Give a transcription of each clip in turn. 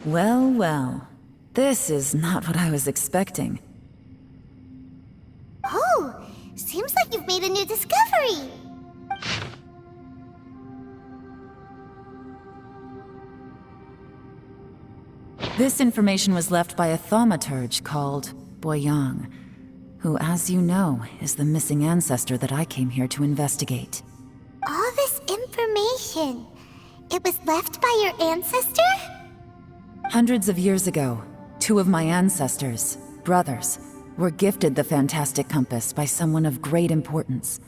Well, well. This is not what I was expecting. Oh, seems like you've made a new discovery. This information was left by a thaumaturge called Boyang, who, as you know, is the missing ancestor that I came here to investigate. All this information, it was left by your ancestor? Hundreds of years ago, two of my ancestors, brothers, were gifted the fantastic compass by someone of great importance.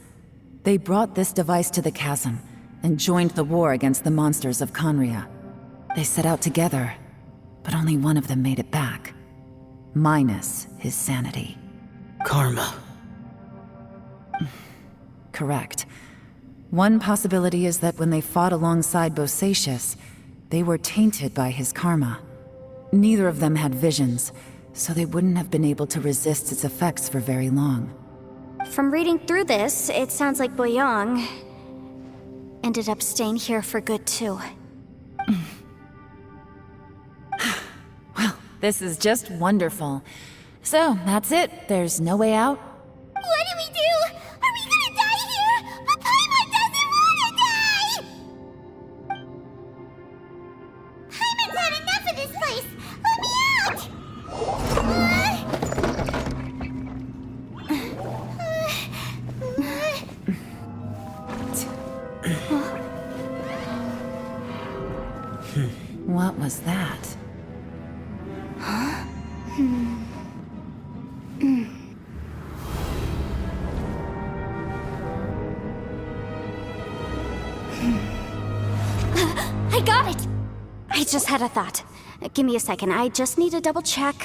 They brought this device to the Chasm and joined the war against the monsters of Conria. They set out together, but only one of them made it back. Minus his sanity. Karma. Correct. One possibility is that when they fought alongside Bosacius, they were tainted by his karma. Neither of them had visions, so they wouldn't have been able to resist its effects for very long. From reading through this, it sounds like Boyang ended up staying here for good too. Well, this is just wonderful. So, that's it. There's no way out? What do we do? Are we gonna die here? But Paimon doesn't wanna die! Paimon's had enough of this place! Let me out! What was that? I got it! I just had a thought. Give me a second, I just need to double check.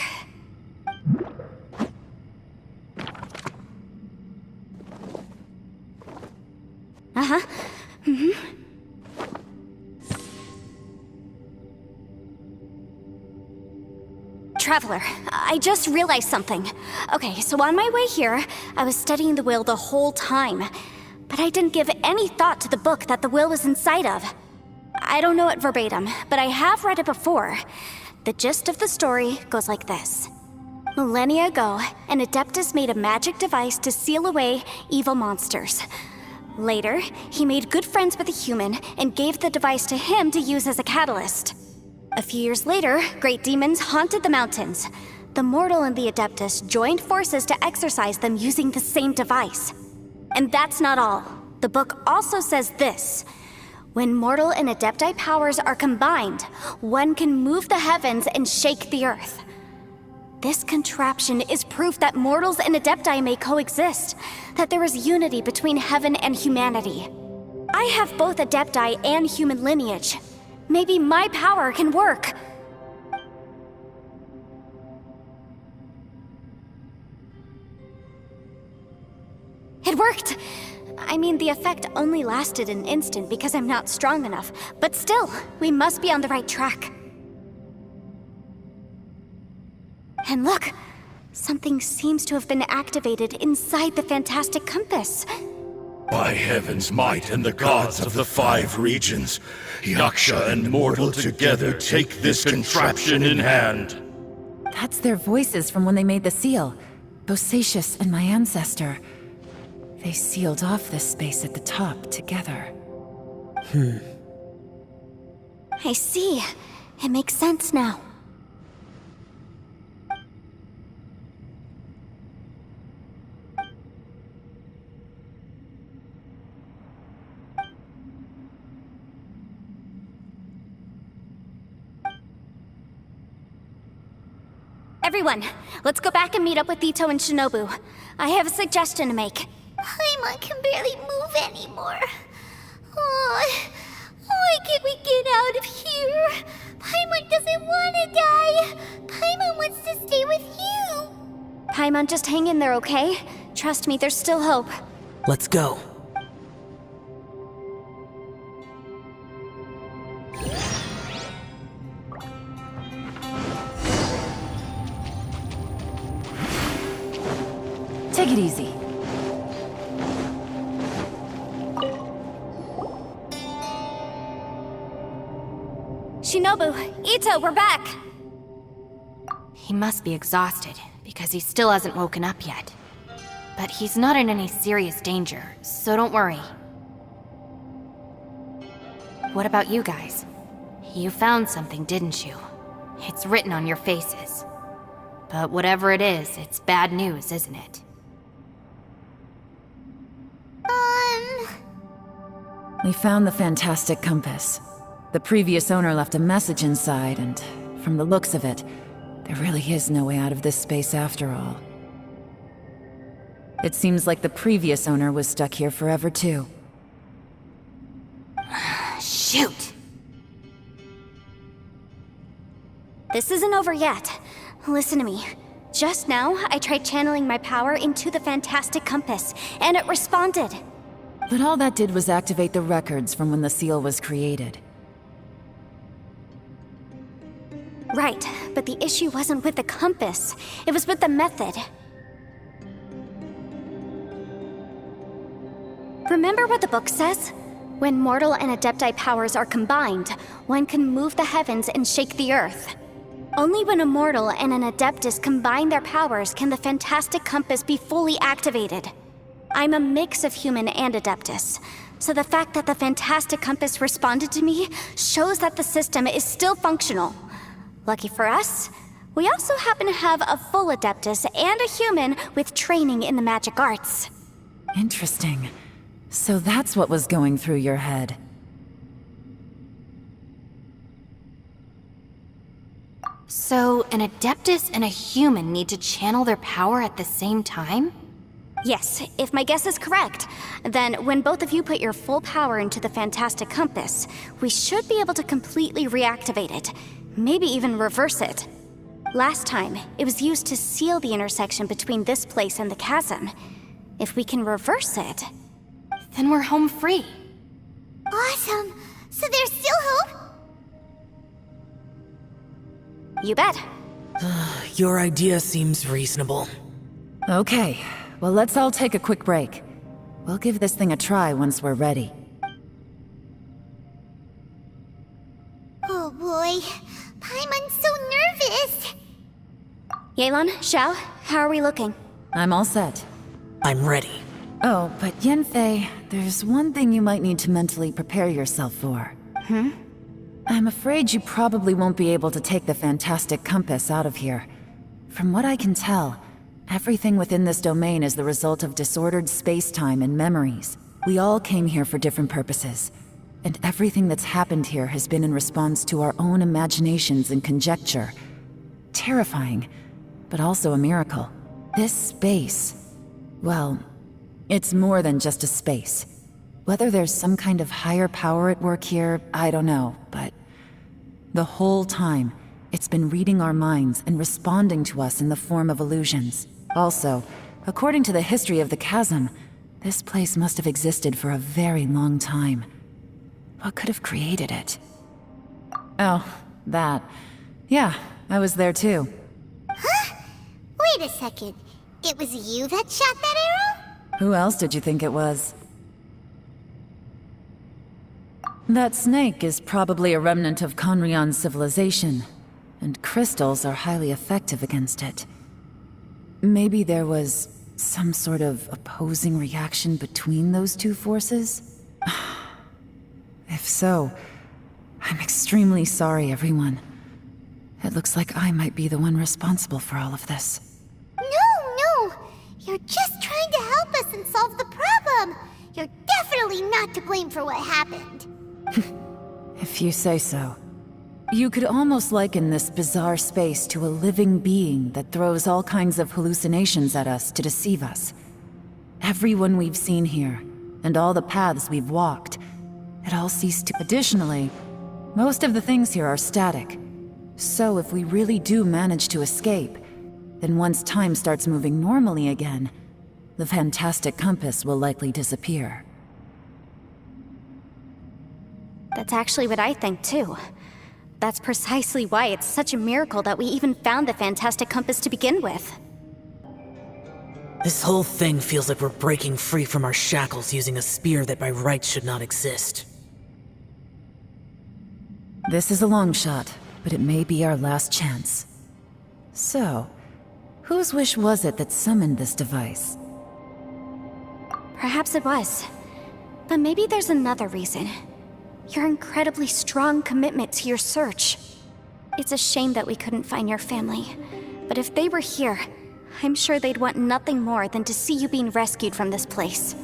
Uh-huh. Traveler, I just realized something. Okay, so on my way here, I was studying the will the whole time. But I didn't give any thought to the book that the will was inside of. I don't know it verbatim, but I have read it before. The gist of the story goes like this. Millennia ago, an Adeptus made a magic device to seal away evil monsters. Later, he made good friends with a human and gave the device to him to use as a catalyst. A few years later, great demons haunted the mountains. The mortal and the Adeptus joined forces to exorcise them using the same device. And that's not all. The book also says this. When mortal and Adepti powers are combined, one can move the heavens and shake the earth. This contraption is proof that mortals and Adepti may coexist, that there is unity between heaven and humanity. I have both Adepti and human lineage. Maybe my power can work. It worked! I mean, the effect only lasted an instant because I'm not strong enough, but still, we must be on the right track. And look! Something seems to have been activated inside the fantastic compass. By heaven's might and the gods of the 5 regions, Yaksha and mortal together take this contraption in hand. That's their voices from when they made the seal. Bosacius and my ancestor. They sealed off this space at the top together. I see. It makes sense now. Everyone, let's go back and meet up with Itto and Shinobu. I have a suggestion to make. Paimon can barely move anymore. Oh, why can't we get out of here? Paimon doesn't want to die. Paimon wants to stay with you. Paimon, just hang in there, okay? Trust me, there's still hope. Let's go. Take it easy. Shinobu, Itto, we're back! He must be exhausted, because he still hasn't woken up yet. But he's not in any serious danger, so don't worry. What about you guys? You found something, didn't you? It's written on your faces. But whatever it is, it's bad news, isn't it? We found the fantastic compass. The previous owner left a message inside, and from the looks of it, there really is no way out of this space after all. It seems like the previous owner was stuck here forever too. Shoot! This isn't over yet. Listen to me. Just now, I tried channeling my power into the fantastic compass, and it responded. But all that did was activate the records from when the seal was created. Right, but the issue wasn't with the compass. It was with the method. Remember what the book says? When mortal and adepti powers are combined, one can move the heavens and shake the earth. Only when a mortal and an adeptus combine their powers can the fantastic compass be fully activated. I'm a mix of human and adeptus, so the fact that the fantastic compass responded to me shows that the system is still functional. Lucky for us, we also happen to have a full adeptus and a human with training in the magic arts. Interesting. So that's what was going through your head. So, an adeptus and a human need to channel their power at the same time? Yes, if my guess is correct, then when both of you put your full power into the fantastic compass, we should be able to completely reactivate it, maybe even reverse it. Last time, it was used to seal the intersection between this place and the chasm. If we can reverse it, Then we're home free. Awesome! So there's still hope? you bet. Your idea seems reasonable. Okay, well let's all take a quick break. We'll give this thing a try once we're ready. Oh boy, Paimon's so nervous! Yelan, Xiao, how are we looking? I'm all set. I'm ready. Oh, but Yanfei, there's one thing you might need to mentally prepare yourself for. I'm afraid you probably won't be able to take the fantastic compass out of here. From what I can tell, everything within this domain is the result of disordered space-time and memories. We all came here for different purposes, and everything that's happened here has been in response to our own imaginations and conjecture. Terrifying, but also a miracle. This space, well, it's more than just a space. Whether there's some kind of higher power at work here, I don't know, but the whole time, it's been reading our minds and responding to us in the form of illusions. Also, according to the history of the chasm, this place must have existed for a very long time. What could have created it? Oh, that. Yeah, I was there too. Wait a second. It was you that shot that arrow? Who else did you think it was? That snake is probably a remnant of Conrion's civilization, and crystals are highly effective against it. Maybe there was some sort of opposing reaction between those two forces? If so, I'm extremely sorry, everyone. It looks like I might be the one responsible for all of this. No! You're just trying to help us and solve the problem! You're definitely not to blame for what happened. If you say so. You could almost liken this bizarre space to a living being that throws all kinds of hallucinations at us to deceive us. Everyone we've seen here, and all the paths we've walked, it all ceased to... Additionally, most of the things here are static. So if we really do manage to escape, then once time starts moving normally again, the fantastic compass will likely disappear. That's actually what I think too. That's precisely why it's such a miracle that we even found the fantastic compass to begin with. This whole thing feels like we're breaking free from our shackles using a spear that by rights should not exist. This is a long shot, but it may be our last chance. So, whose wish was it that summoned this device? Perhaps it was. But maybe there's another reason. Your incredibly strong commitment to your search. It's a shame that we couldn't find your family. But if they were here, I'm sure they'd want nothing more than to see you being rescued from this place.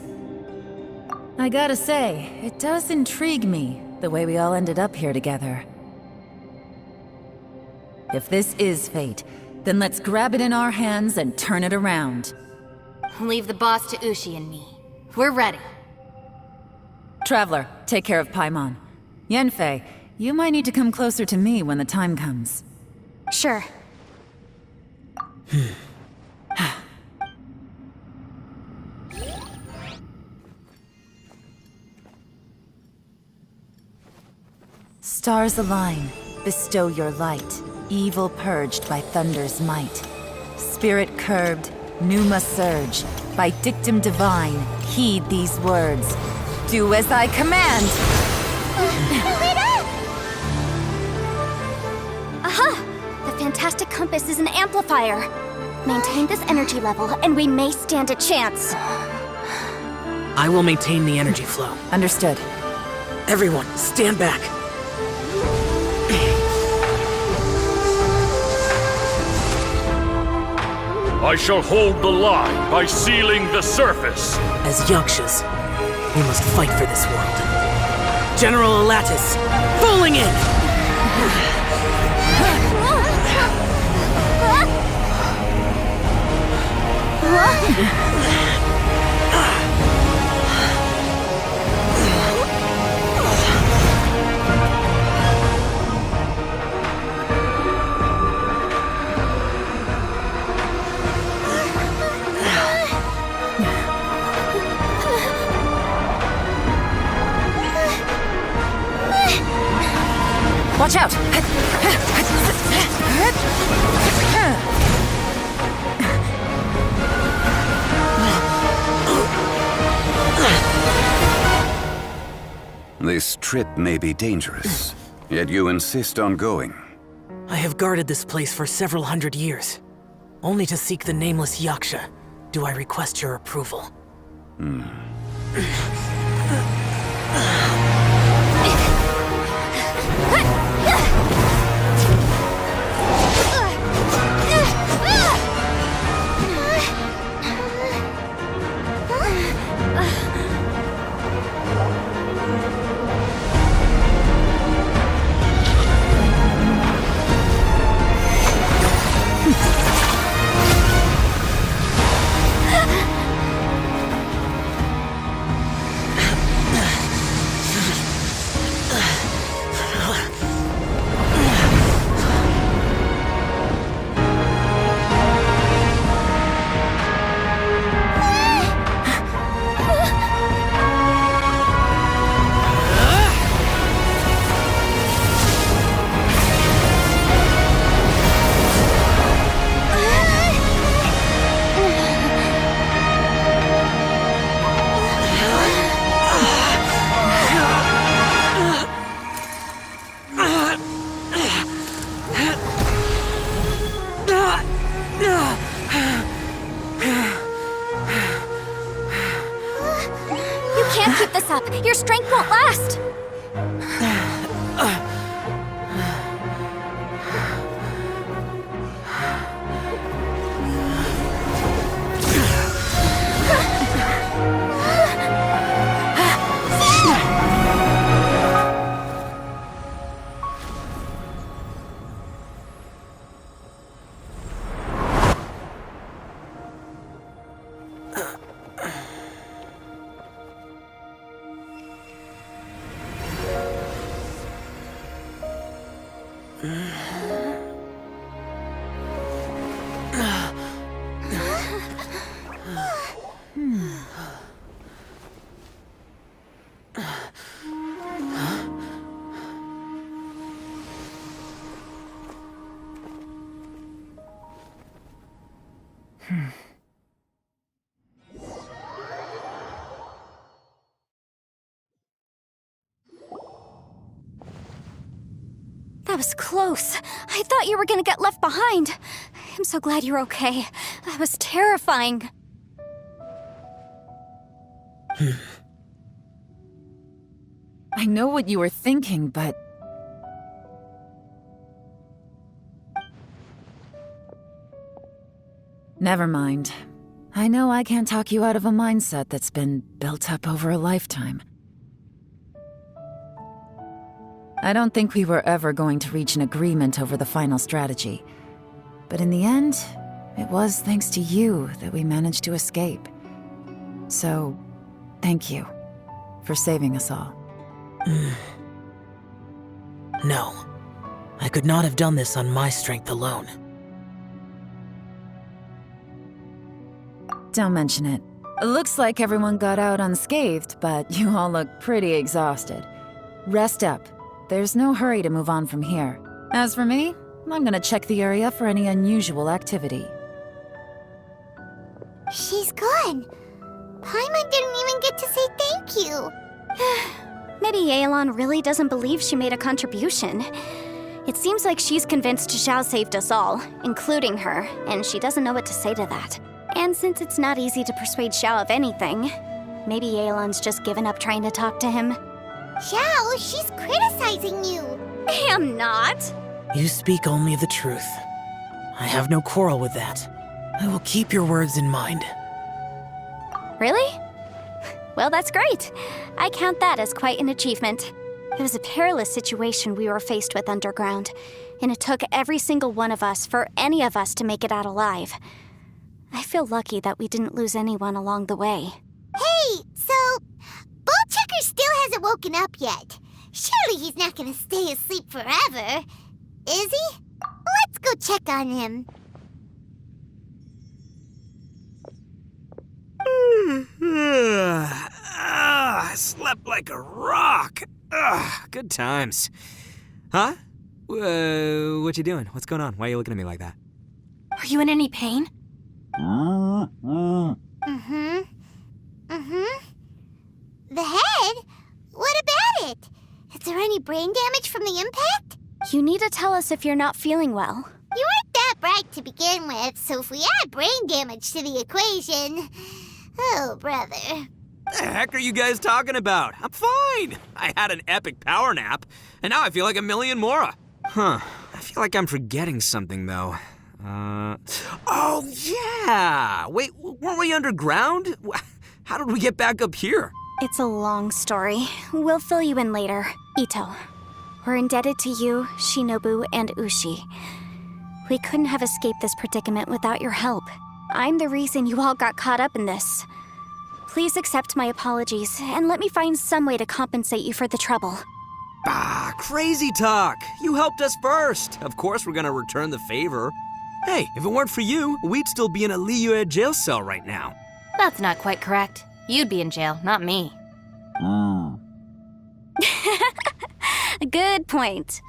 I gotta say, it does intrigue me, the way we all ended up here together. If this is fate, then let's grab it in our hands and turn it around. Leave the boss to Ushi and me. We're ready. Traveler, take care of Paimon. Yanfei, you might need to come closer to me when the time comes. Sure. Stars align, bestow your light, evil purged by thunder's might. Spirit curbed, pneuma surge, by dictum divine, heed these words. Do as I command! Aha! The fantastic compass is an amplifier. Maintain this energy level, and we may stand a chance. I will maintain the energy flow. Understood. Everyone, stand back. I shall hold the line by sealing the surface. As Yakshas, we must fight for this world. General Elatus, falling in! Watch out! This trip may be dangerous, yet you insist on going. I have guarded this place for several hundred years. Only to seek the nameless Yaksha do I request your approval. Your strength won't last! was close. I thought you were gonna get left behind. I'm so glad you're okay. That was terrifying. I know what you were thinking, but... Never mind. I know I can't talk you out of a mindset that's been built up over a lifetime. I don't think we were ever going to reach an agreement over the final strategy. But in the end, it was thanks to you that we managed to escape. So, thank you for saving us all. No. I could not have done this on my strength alone. Don't mention it. It looks like everyone got out unscathed, but you all look pretty exhausted. Rest up. There's no hurry to move on from here. As for me, I'm gonna check the area for any unusual activity. She's gone. Paimon didn't even get to say thank you. Maybe Yelan really doesn't believe she made a contribution. It seems like she's convinced Xiao saved us all, including her, and she doesn't know what to say to that. And since it's not easy to persuade Xiao of anything, maybe Yelan's just given up trying to talk to him. Xiao, she's criticizing you. I am not. You speak only the truth. I have no quarrel with that. I will keep your words in mind. Really? Well, that's great. I count that as quite an achievement. It was a perilous situation we were faced with underground, and it took every single one of us for any of us to make it out alive. I feel lucky that we didn't lose anyone along the way. Hey, so Ballchecker still hasn't woken up yet. Surely he's not gonna stay asleep forever, is he? Let's go check on him. I slept like a rock. Good times. Huh? What you doing? What's going on? Why are you looking at me like that? Are you in any pain? The head? What about it? Is there any brain damage from the impact? You need to tell us if you're not feeling well. You weren't that bright to begin with, so if we add brain damage to the equation... Oh, brother. The heck are you guys talking about? I'm fine. I had an epic power nap, and now I feel like a million more. Huh. I feel like I'm forgetting something, though. Oh, yeah! Wait, weren't we underground? How did we get back up here? It's a long story. We'll fill you in later. Itto, we're indebted to you, Shinobu, and Ushi. We couldn't have escaped this predicament without your help. I'm the reason you all got caught up in this. Please accept my apologies, and let me find some way to compensate you for the trouble. Crazy talk. You helped us first. Of course we're gonna return the favor. Hey, if it weren't for you, we'd still be in a Liyue jail cell right now. That's not quite correct. You'd be in jail, not me. Good point.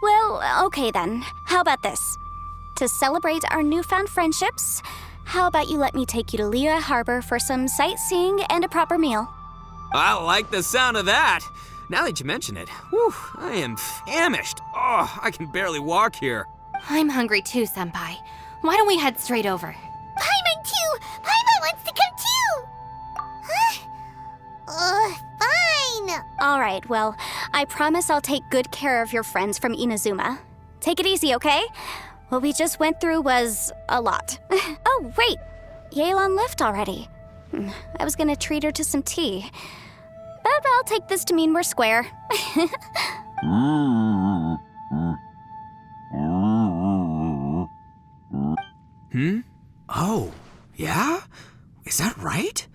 Well, okay then. How about this? To celebrate our newfound friendships, how about you let me take you to Liyue Harbor for some sightseeing and a proper meal? I like the sound of that. Now that you mention it, whew, I am famished. Oh, I can barely walk here. I'm hungry too, Senpai. Why don't we head straight over? Paimon too! Paimon wants to come too! Huh? Fine! All right, well, I promise I'll take good care of your friends from Inazuma. Take it easy, okay? What we just went through was a lot. Oh, wait! Yelan left already. I was gonna treat her to some tea. But I'll take this to mean we're square. Oh, yeah? Is that right?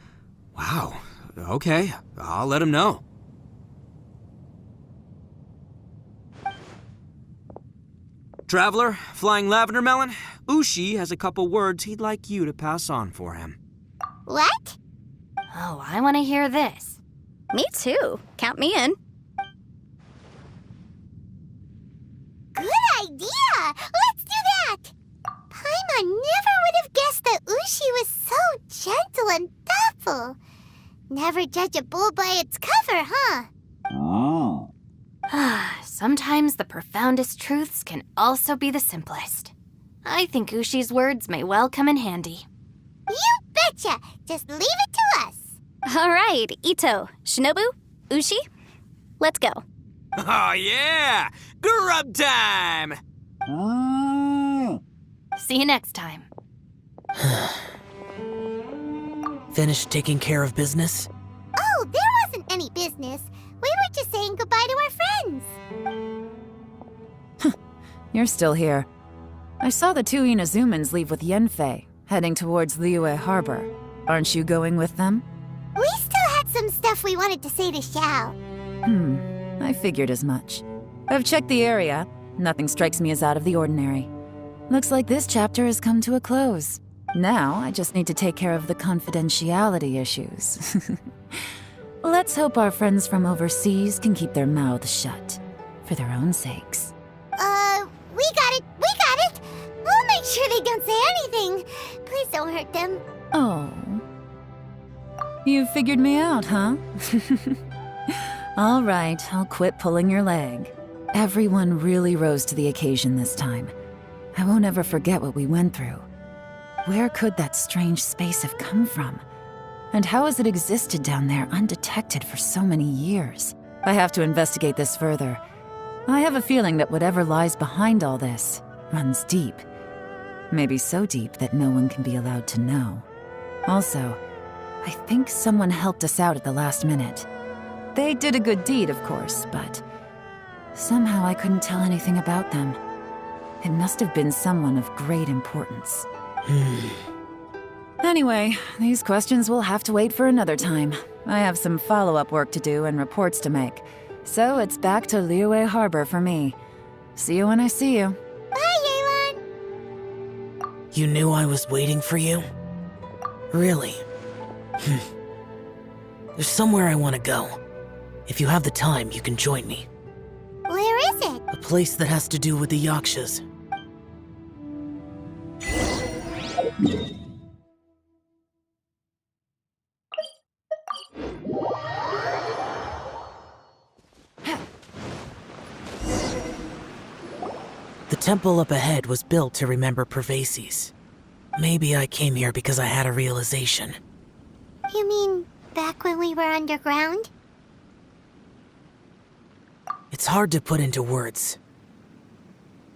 Wow. Okay, I'll let him know. Traveler, Flying Lavender Melon, Ushi has a couple words he'd like you to pass on for him. What? Oh, I want to hear this. Me too. Count me in. Good idea! Let's do that! Paimon never would have guessed that Ushi was so gentle and thoughtful. Never judge a bull by its cover, huh? sometimes the profoundest truths can also be the simplest. I think Ushi's words may well come in handy. You betcha! Just leave it to us! All right, Itto, Shinobu, Ushi, let's go. Oh yeah! Grub time! See you next time. Finished taking care of business? Oh, there wasn't any business. We were just saying goodbye to our friends. You're still here. I saw the two Inazumans leave with Yanfei, heading towards Liyue Harbor. Aren't you going with them? We still had some stuff we wanted to say to Xiao. I figured as much. I've checked the area. Nothing strikes me as out of the ordinary. Looks like this chapter has come to a close. Now, I just need to take care of the confidentiality issues. Let's hope our friends from overseas can keep their mouths shut. For their own sakes. We got it! We'll make sure they don't say anything. Please don't hurt them. Oh. You figured me out, huh? All right, I'll quit pulling your leg. Everyone really rose to the occasion this time. I won't ever forget what we went through. Where could that strange space have come from? And how has it existed down there undetected for so many years? I have to investigate this further. I have a feeling that whatever lies behind all this runs deep. Maybe so deep that no one can be allowed to know. Also, I think someone helped us out at the last minute. They did a good deed, of course, but somehow I couldn't tell anything about them. It must have been someone of great importance. Anyway, these questions will have to wait for another time. I have some follow-up work to do and reports to make. So it's back to Liyue Harbor for me. See you when I see you. Bye, Yelan! You knew I was waiting for you? Really? There's somewhere I want to go. If you have the time, you can join me. Where is it? A place that has to do with the Yakshas. The temple up ahead was built to remember Pervases. Maybe I came here because I had a realization. You mean back when we were underground? It's hard to put into words.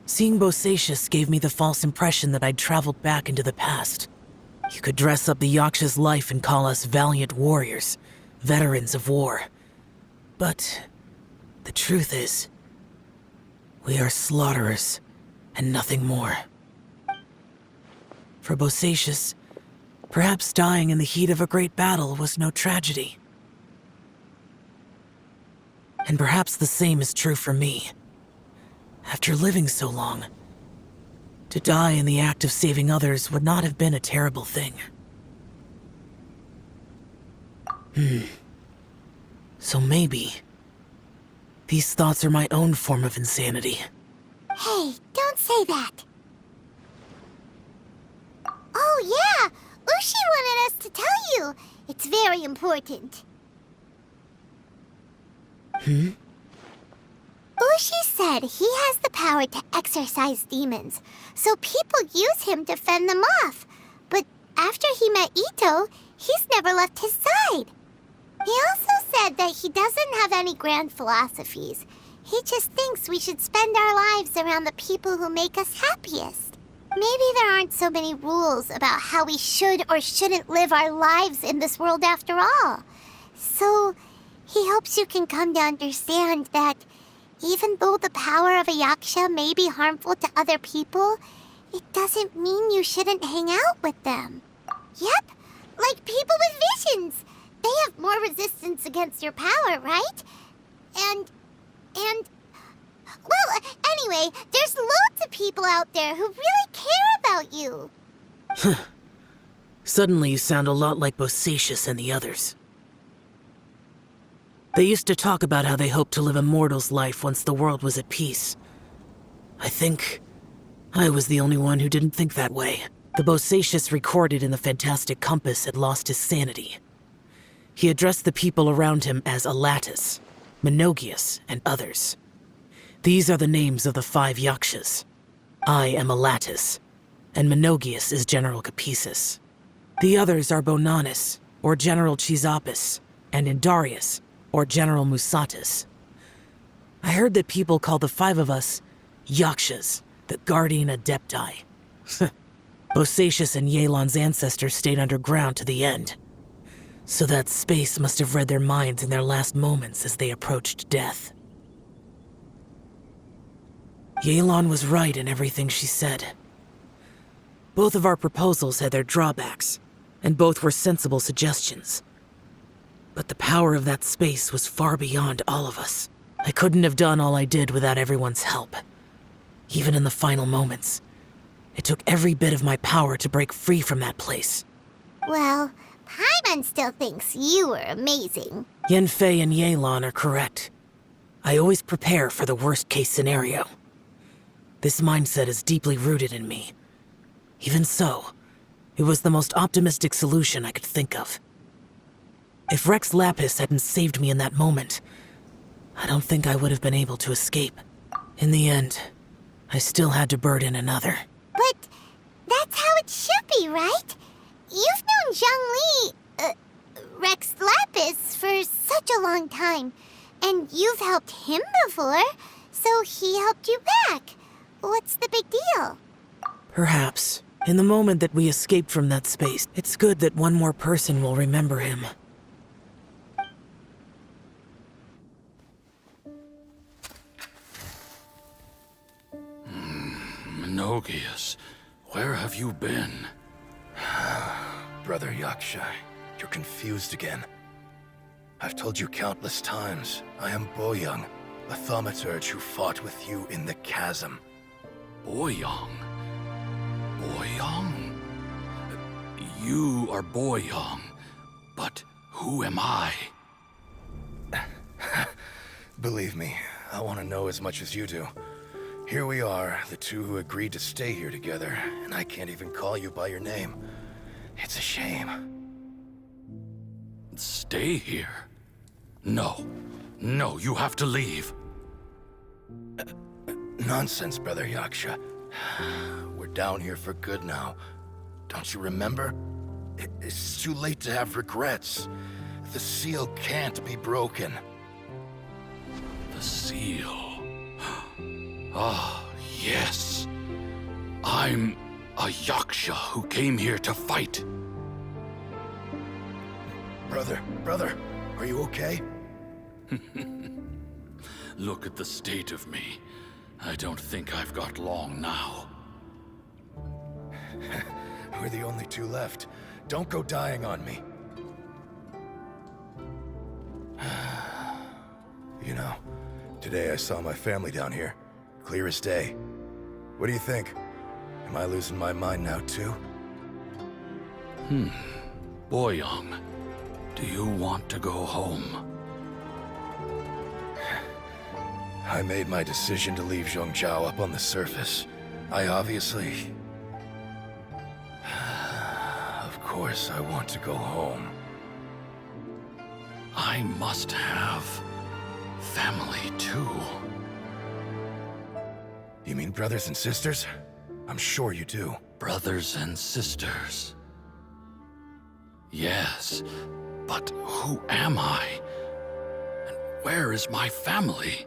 Seeing Bosacius gave me the false impression that I'd traveled back into the past. You could dress up the Yaksha's life and call us valiant warriors, veterans of war. But the truth is, we are slaughterers and nothing more. For Bosacius, perhaps dying in the heat of a great battle was no tragedy. And perhaps the same is true for me. After living so long, to die in the act of saving others would not have been a terrible thing. So maybe these thoughts are my own form of insanity. Hey, don't say that. Oh yeah, Ushi wanted us to tell you. It's very important. Ushi said he has the power to exorcise demons, so people use him to fend them off. But after he met Itto, he's never left his side. He also said that he doesn't have any grand philosophies. He just thinks we should spend our lives around the people who make us happiest. Maybe there aren't so many rules about how we should or shouldn't live our lives in this world after all. So he hopes you can come to understand that even though the power of a yaksha may be harmful to other people, it doesn't mean you shouldn't hang out with them. Yep, like people with visions. They have more resistance against your power, right? And... Well, anyway, there's loads of people out there who really care about you. Suddenly you sound a lot like Bosacius and the others. They used to talk about how they hoped to live a mortal's life once the world was at peace. I think I was the only one who didn't think that way. The Bosacius recorded in the Fantastic Compass had lost his sanity. He addressed the people around him as Alatus, Menogius, and others. These are the names of the 5 Yakshas. I am Elatus, and Menogius is General Capesus. The others are Bonanis, or General Chisapis, and Indarius, or General Musatus. I heard that people call the 5 of us Yakshas, the Guardian Adepti. Bosacius and Yelan's ancestors stayed underground to the end. So that space must have read their minds in their last moments as they approached death. Yelan was right in everything she said. Both of our proposals had their drawbacks, and both were sensible suggestions. But the power of that space was far beyond all of us. I couldn't have done all I did without everyone's help. Even in the final moments, it took every bit of my power to break free from that place. Well, Paimon still thinks you were amazing. Yanfei and Yelan are correct. I always prepare for the worst-case scenario. This mindset is deeply rooted in me. Even so, it was the most optimistic solution I could think of. If Rex Lapis hadn't saved me in that moment, I don't think I would have been able to escape. In the end, I still had to burden another. But that's how it should be, right? You've known Zhongli, Rex Lapis, for such a long time. And you've helped him before, so he helped you back. What's the big deal? Perhaps. In the moment that we escaped from that space, it's good that one more person will remember him. Menogius, where have you been? Brother Yaksha, you're confused again. I've told you countless times, I am Boyoung, a thaumaturge who fought with you in the Chasm. Boyoung? Boyoung? You are Boyoung, but who am I? Believe me, I want to know as much as you do. Here we are, the two who agreed to stay here together, and I can't even call you by your name. It's a shame. Stay here? No. No, you have to leave. Nonsense, Brother Yaksha. We're down here for good now. Don't you remember? It's too late to have regrets. The seal can't be broken. The seal. Ah, yes. I'm a Yaksha who came here to fight. Brother, are you okay? Look at the state of me. I don't think I've got long now. We're the only two left. Don't go dying on me. You know, today I saw my family down here. Clear as day. What do you think? Am I losing my mind now too? Boyoung, do you want to go home? I made my decision to leave Zhongzhou up on the surface. I obviously... Of course I want to go home. I must have family too. You mean brothers and sisters? I'm sure you do. Brothers and sisters. Yes, but who am I? And where is my family?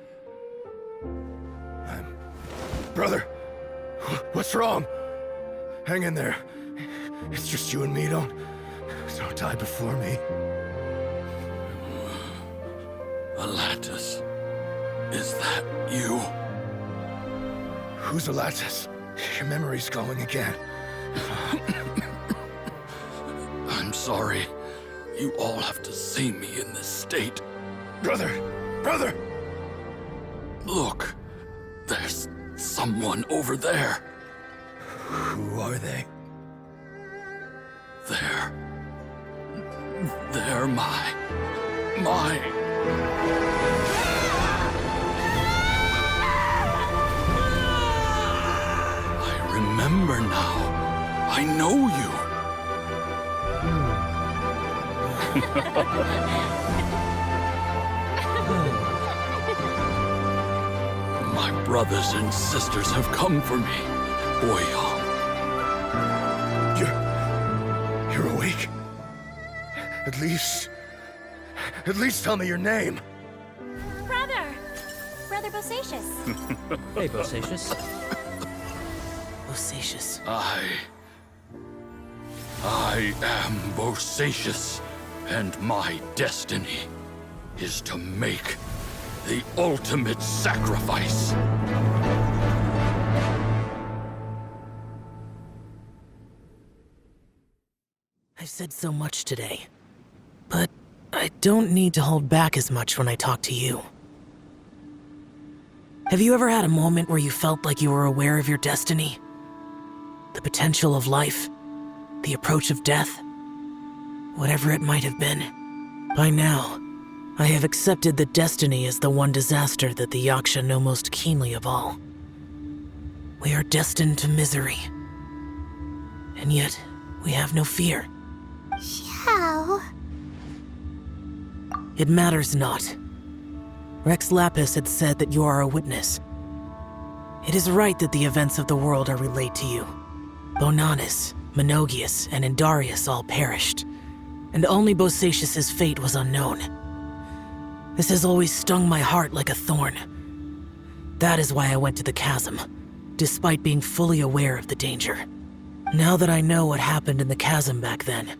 Brother! What's wrong? Hang in there. It's just you and me, don't die before me. Elatus, is that you? Who's Elatus? Your memory's going again. I'm sorry. You all have to see me in this state. Brother! Look, there's someone over there. Who are they? They're my... I remember now. I know you. My brothers and sisters have come for me, Boyang. You're awake? At least tell me your name. Brother Bosacius. Hey, Bosacius. Bosacius. I am Bosacius, and my destiny is to make the ultimate sacrifice. I've said so much today, but I don't need to hold back as much when I talk to you. Have you ever had a moment where you felt like you were aware of your destiny? The potential of life? The approach of death? Whatever it might have been. By now, I have accepted that destiny is the one disaster that the Yaksha know most keenly of all. We are destined to misery. And yet, we have no fear. Xiao. It matters not. Rex Lapis had said that you are a witness. It is right that the events of the world are relayed to you. Bonanis, Menogius, and Indarius all perished, and only Bosacius's fate was unknown. This has always stung my heart like a thorn. That is why I went to the Chasm, despite being fully aware of the danger. Now that I know what happened in the Chasm back then,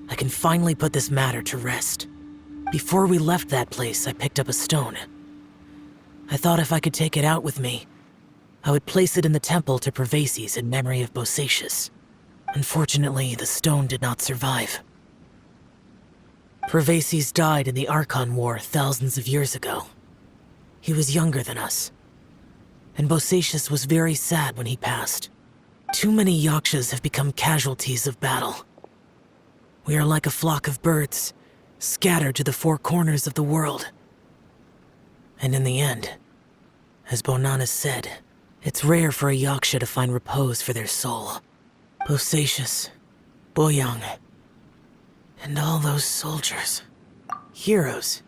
I can finally put this matter to rest. Before we left that place, I picked up a stone. I thought if I could take it out with me, I would place it in the temple to Pervases in memory of Bosacius. Unfortunately, the stone did not survive. Pervases died in the Archon War thousands of years ago. He was younger than us, and Bosacius was very sad when he passed. Too many Yakshas have become casualties of battle. We are like a flock of birds, scattered to the four corners of the world. And in the end, as Bonanis said, it's rare for a Yaksha to find repose for their soul. Bosacius, Boyang, and all those soldiers. Heroes.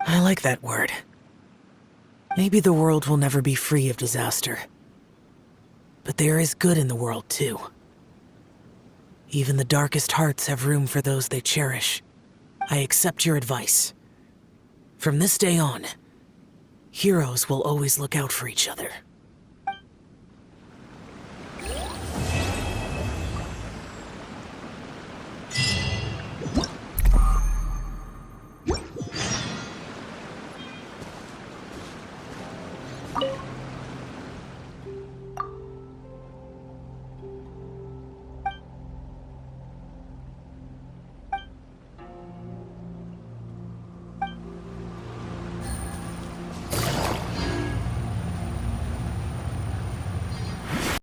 I like that word. Maybe the world will never be free of disaster. But there is good in the world, too. Even the darkest hearts have room for those they cherish. I accept your advice. From this day on, heroes will always look out for each other.